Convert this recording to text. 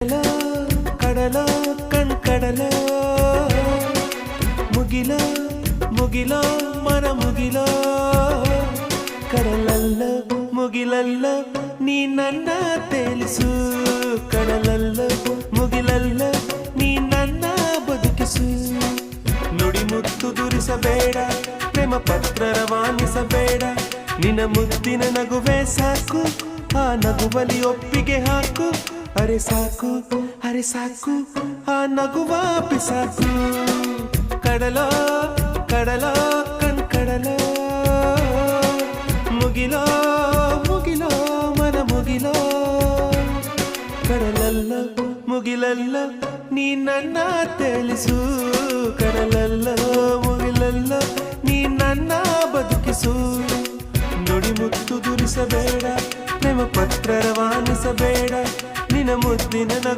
ಕಡಲ ಕಡಲ ಕಣ್ಕಡಲ ಮುಗಿಲ ಮುಗಿಲ ಮನ ಮುಗಿಲ ಕಡಲಲ್ಲ ಮುಗಿಲಲ್ಲ ನೀ ನನ್ನ ತೇಲಿಸು ಕಡಲಲ್ಲ ಮುಗಿಲಲ್ಲ ನೀ ನನ್ನ ಬದುಕಿಸು ನುಡಿ ಮುತ್ತು ದುರಿಸಬೇಡ ಪ್ರೇಮ ಪತ್ರ ರವಾನಿಸಬೇಡ ನಿನ್ನ ಮುದ್ದಿನ ನಗುವೆ ಸಾಕು ಆ ನಗುವಲಿ ಒಪ್ಪಿಗೆ ಹಾಕು ಅರೆ ಸಾಕು ಆ ನಗುವ ಪಿಸಾಕು ಕಡಲ ಕಡಲ ಕಣ್ಕಡಲ ಮುಗಿಲೋ ಮುಗಿಲೋ ಮನ ಮುಗಿಲೋ ಕಡಲಲ್ಲ ಮುಗಿಲಲ್ಲ ನೀ ನನ್ನ ತೇಲಿಸು ಕಡಲಲ್ಲ ಮುಗಿಲಲ್ಲ ನೀ ನನ್ನ ಬದುಕಿಸು ನುಡಿ ಮುತ್ತು ದುರಿಸಬೇಡ ಪ್ರೇಮ ಪತ್ರ ರವಾನಿಸಬೇಡ ನಿನ್ನ ಮುದ್ದಿನ ನಗು